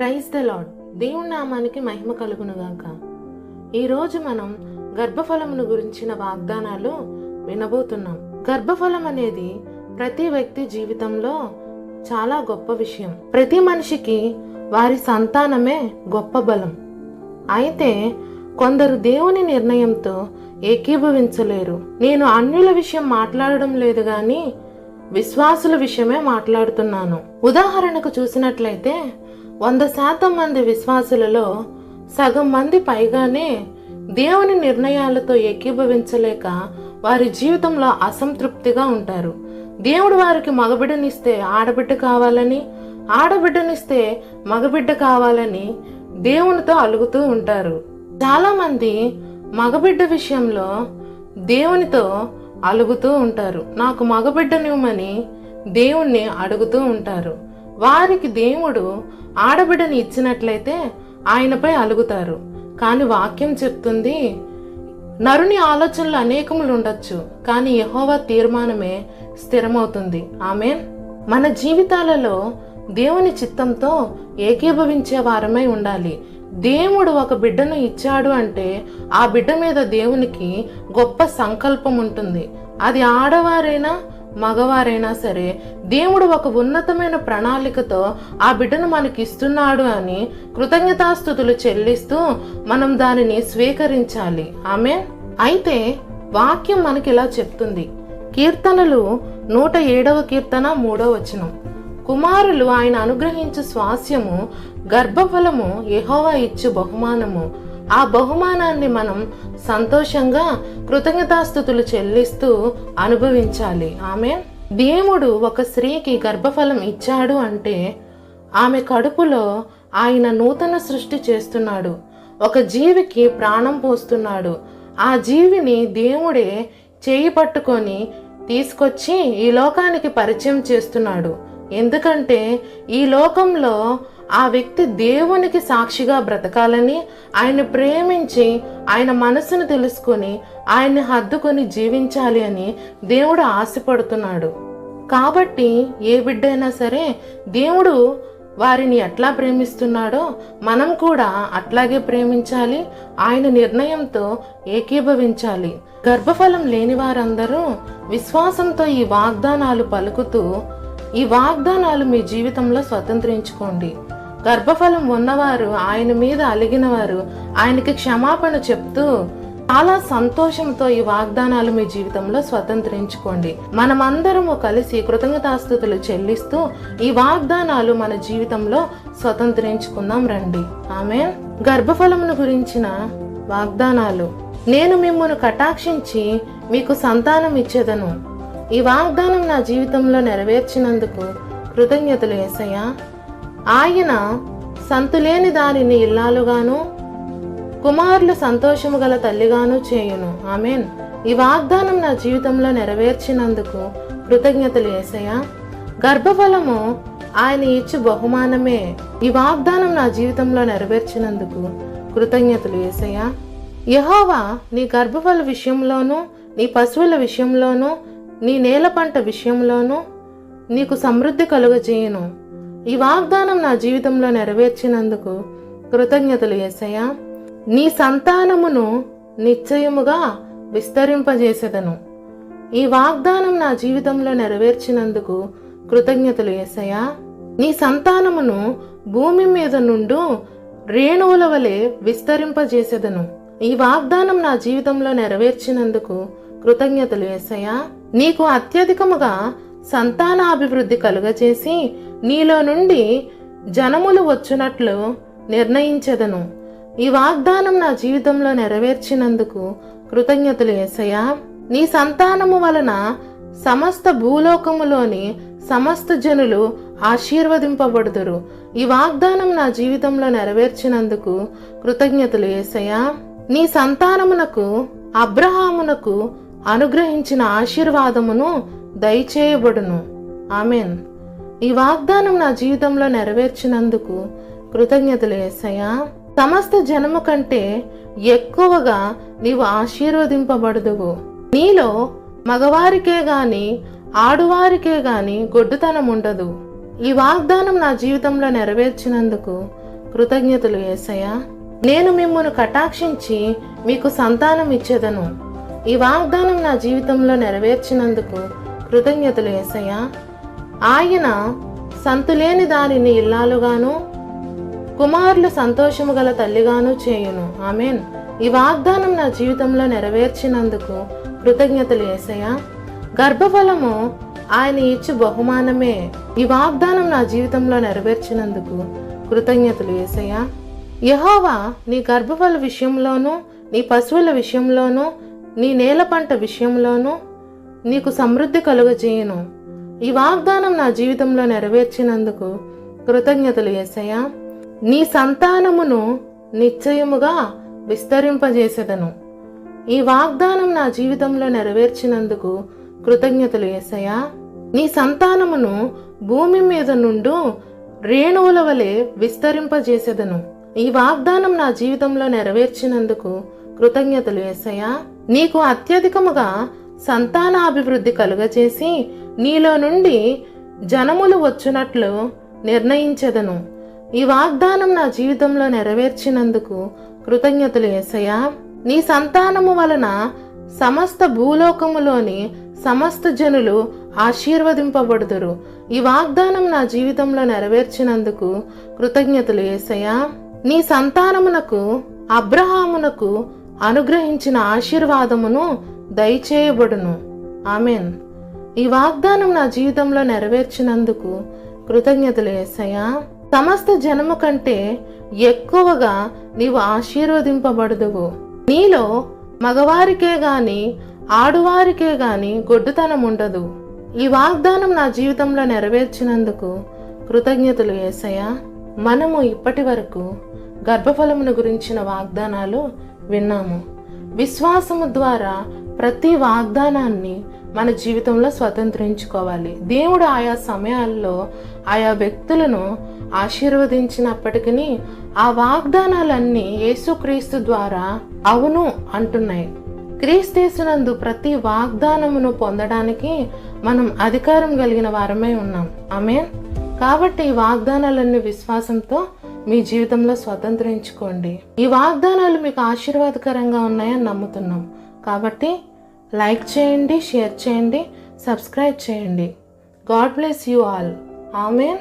Praise the lord. దేవుని నామానికి మహిమ కలుగునుగాక. ఈరోజు మనం గర్భఫలమును గురించిన వాగ్దానాలు వినబోతున్నాం. గర్భఫలం అనేది ప్రతి వ్యక్తి జీవితంలో చాలా గొప్ప విషయం. ప్రతి మనిషికి వారి సంతానమే గొప్ప బలం. అయితే కొందరు దేవుని నిర్ణయంతో ఏకీభవించలేరు. నేను అన్యుల విషయం మాట్లాడడం లేదు గాని విశ్వాసుల విషయమే మాట్లాడుతున్నాను. ఉదాహరణకు చూసినట్లయితే 100% మంది విశ్వాసులలో సగం మంది పైగానే దేవుని నిర్ణయాలతో ఏకీభవించలేక వారి జీవితంలో అసంతృప్తిగా ఉంటారు. దేవుడు వారికి మగబిడ్డనిస్తే ఆడబిడ్డ కావాలని, ఆడబిడ్డనిస్తే మగబిడ్డ కావాలని దేవునితో అలుగుతూ ఉంటారు. చాలా మంది మగబిడ్డ విషయంలో దేవునితో అలుగుతూ ఉంటారు. నాకు మగబిడ్డనివ్వమని దేవుణ్ణి అడుగుతూ ఉంటారు. వారికి దేవుడు ఆడబిడ్డని ఇచ్చినట్లయితే ఆయనపై అలుగుతారు. కానీ వాక్యం చెప్తుంది, నరుని ఆలోచనలు అనేకములు ఉండొచ్చు, కానీ యెహోవా తీర్మానమే స్థిరమవుతుంది. ఆమేన్. మన జీవితాలలో దేవుని చిత్తంతో ఏకీభవించే వారమై ఉండాలి. దేవుడు ఒక బిడ్డను ఇచ్చాడు అంటే ఆ బిడ్డ మీద దేవునికి గొప్ప సంకల్పం ఉంటుంది. అది ఆడవారైనా మగవారైనా సరే, దేవుడు ఒక ఉన్నతమైన ప్రణాళికతో ఆ బిడ్డను మనకి ఇస్తున్నాడు అని కృతజ్ఞతాస్తుతులు చెల్లిస్తూ మనం దానిని స్వీకరించాలి. ఆమేన్. అయితే వాక్యం మనకి ఇలా చెప్తుంది. కీర్తనలు 107వ కీర్తన 3వ వచనం, కుమారులు ఆయన అనుగ్రహించు స్వాస్యము, గర్భఫలము యెహోవా ఇచ్చు బహుమానము. ఆ బహుమానాన్ని మనం సంతోషంగా కృతజ్ఞతాస్తుతులు చెల్లిస్తూ అనుభవించాలి. ఆమేన్. దేవుడు ఒక స్త్రీకి గర్భఫలం ఇచ్చాడు అంటే ఆమె కడుపులో ఆయన నూతన సృష్టి చేస్తున్నాడు. ఒక జీవికి ప్రాణం పోస్తున్నాడు. ఆ జీవిని దేవుడే చేయి పట్టుకొని తీసుకొచ్చి ఈ లోకానికి పరిచయం చేస్తున్నాడు. ఎందుకంటే ఈ లోకంలో ఆ వ్యక్తి దేవునికి సాక్షిగా బ్రతకాలని, ఆయన ప్రేమించి ఆయన మనసును తెలుసుకొని ఆయన్ని హద్దుకొని జీవించాలి అని దేవుడు ఆశపడుతున్నాడు. కాబట్టి ఏ బిడ్డైనా సరే దేవుడు వారిని ఎట్లా ప్రేమిస్తున్నాడో మనం కూడా అట్లాగే ప్రేమించాలి. ఆయన నిర్ణయంతో ఏకీభవించాలి. గర్భఫలం లేని వారందరూ విశ్వాసంతో ఈ వాగ్దానాలు పలుకుతూ ఈ వాగ్దానాలు మీ జీవితంలో స్వతంత్రించుకోండి. గర్భఫలం ఉన్నవారు, ఆయన మీద అలిగిన వారు ఆయనకి క్షమాపణ చెప్తూ చాలా సంతోషంతో ఈ వాగ్దానాలు మీ జీవితంలో స్వతంత్రించుకోండి. మనమందరము కలిసి కృతజ్ఞతాస్తుతులు చెల్లిస్తూ ఈ వాగ్దానాలు మన జీవితంలో స్వతంత్రించుకుందాం రండి. ఆమేన్. గర్భఫలమును గురించిన వాగ్దానాలు. నేను మిమ్మును కటాక్షించి మీకు సంతానం ఇచ్చేదను. ఈ వాగ్దానం నా జీవితంలో నెరవేర్చినందుకు కృతజ్ఞతలు యేసయ్యా. ఆయన సంతులేని దానిని ఇల్లాలుగాను, కుమారులు సంతోషము గల తల్లిగాను చేయును. ఆమేన్. ఈ వాగ్దానం నా జీవితంలో నెరవేర్చినందుకు కృతజ్ఞతలు యేసయ్యా. గర్భఫలము ఆయన ఇచ్చు బహుమానమే. ఈ వాగ్దానం నా జీవితంలో నెరవేర్చినందుకు కృతజ్ఞతలు యేసయ్యా. యెహోవా నీ గర్భఫల విషయంలోనూ, నీ పశువుల విషయంలోనూ, నీ నేల పంట విషయంలోనూ నీకు సమృద్ధి కలుగజేయును. ఈ వాగ్దానం నా జీవితంలో నెరవేర్చినందుకు కృతజ్ఞతలు యేసయ్యా. నీ సంతానమును నిశ్చయముగా విస్తరింపజేసేదను. ఈ వాగ్దానం నా జీవితంలో నెరవేర్చినందుకు కృతజ్ఞతలు యేసయ్యా. నీ సంతానమును భూమి మీద నుండు రేణువుల వలె విస్తరింపజేసేదను. ఈ వాగ్దానం నా జీవితంలో నెరవేర్చినందుకు కృతజ్ఞతలు యేసయ్యా. నీకు అత్యధికముగా సంతానాభివృద్ధి కలుగజేసి నీలో నుండి జనములు వచ్చునట్లు నిర్ణయించెదను. ఈ వాగ్దానం నా జీవితంలో నెరవేర్చినందుకు కృతజ్ఞతలు యేసయ్యా. నీ సంతానము వలన సమస్త భూలోకములోని సమస్త జనులు ఆశీర్వదింపబడుదురు. ఈ వాగ్దానం నా జీవితంలో నెరవేర్చినందుకు కృతజ్ఞతలు యేసయ్యా. నీ సంతానమునకు అబ్రహామునకు అనుగ్రహించిన ఆశీర్వాదమును దయచేయబడును. ఆమేన్. ఈ వాగ్దానం నా జీవితంలో నెరవేర్చినందుకు కృతజ్ఞతలు యేసయ్యా. సమస్త జనము కంటే ఎక్కువగా నీవు ఆశీర్వదింపబడుదువు. నీలో మగవారికే గాని ఆడువారికే గాని గొడ్డుతనం ఉండదు. ఈ వాగ్దానం నా జీవితంలో నెరవేర్చినందుకు కృతజ్ఞతలు యేసయ్యా. నేను మిమ్మును కటాక్షించి మీకు సంతానం ఇచ్చేదను. ఈ వాగ్దానం నా జీవితంలో నెరవేర్చినందుకు కృతజ్ఞతలు యేసయ్యా. ఆయన సంతులేని దానిని ఇల్లాలుగాను, కుమారులు సంతోషము గల తల్లిగాను చేయును. ఆమేన్. ఈ వాగ్దానం నా జీవితంలో నెరవేర్చినందుకు కృతజ్ఞతలు యేసయ్యా. గర్భఫలము ఆయన ఇచ్చు బహుమానమే. ఈ వాగ్దానం నా జీవితంలో నెరవేర్చినందుకు కృతజ్ఞతలు యేసయ్యా. యెహోవా నీ గర్భఫల విషయంలోనూ, నీ పశువుల విషయంలోనూ, నీ నేల పంట విషయంలోనూ నీకు సమృద్ధి కలుగజేయును. ఈ వాగ్దానం నా జీవితంలో నెరవేర్చినందుకు కృతజ్ఞతలు యేసయ్యా. నీ సంతానమును నిశ్చయముగా విస్తరింపజేసేదను. ఈ వాగ్దానం నా జీవితంలో నెరవేర్చినందుకు కృతజ్ఞతలు యేసయ్యా. నీ సంతానమును భూమి మీద నుండు రేణువుల వలె విస్తరింపజేసేదను. ఈ వాగ్దానం నా జీవితంలో నెరవేర్చినందుకు కృతజ్ఞతలు యేసయ్యా. నీకు అత్యధికముగా సంతానాభివృద్ధి కలుగచేసి నీలో నుండి జనములు వచ్చునట్లు నిర్ణయించెదను. ఈ వాగ్దానం నా జీవితంలో నెరవేర్చినందుకు కృతజ్ఞతలు యేసయ్యా. నీ సంతానము వలన సమస్త భూలోకములోని సమస్త జనులు ఆశీర్వదింపబడుదురు. ఈ వాగ్దానం నా జీవితంలో నెరవేర్చినందుకు కృతజ్ఞతలు యేసయ్యా. నీ సంతానమునకు అబ్రహామునకు అనుగ్రహించిన ఆశీర్వాదమును దయచేయబడును. ఆమేన్. ఈ వాగ్దానం నా జీవితంలో నెరవేర్చినందుకు కృతజ్ఞతలు యేసయ్యా. సమస్త జనము కంటే ఎక్కువగా నీవు ఆశీర్వదింపబడుదువు. నీలో మగవారికే గాని ఆడువారికే గాని గొడ్డుతనం ఉండదు. ఈ వాగ్దానం నా జీవితంలో నెరవేర్చినందుకు కృతజ్ఞతలు యేసయ్యా. మనము ఇప్పటి వరకు గర్భఫలమును గురించిన వాగ్దానాలు విన్నాము. విశ్వాసము ద్వారా ప్రతి వాగ్దానాన్ని మన జీవితంలో స్వతంత్రించుకోవాలి. దేవుడు ఆయా సమయాల్లో ఆయా వ్యక్తులను ఆశీర్వదించినప్పటికీ ఆ వాగ్దానాలన్నీ యేసుక్రీస్తు ద్వారా అవును అంటున్నాయి. క్రీస్తునందు ప్రతి వాగ్దానమును పొందడానికి మనం అధికారం కలిగిన వారమై ఉన్నాం. ఆమేన్. కాబట్టి ఈ వాగ్దానాలన్నీ విశ్వాసంతో మీ జీవితంలో స్వతంత్రించుకోండి. ఈ వాగ్దానాలు మీకు ఆశీర్వాదకరంగా ఉన్నాయని నమ్ముతున్నాం. కాబట్టి లైక్ చేయండి, షేర్ చేయండి, సబ్స్క్రైబ్ చేయండి. God bless you all. Amen.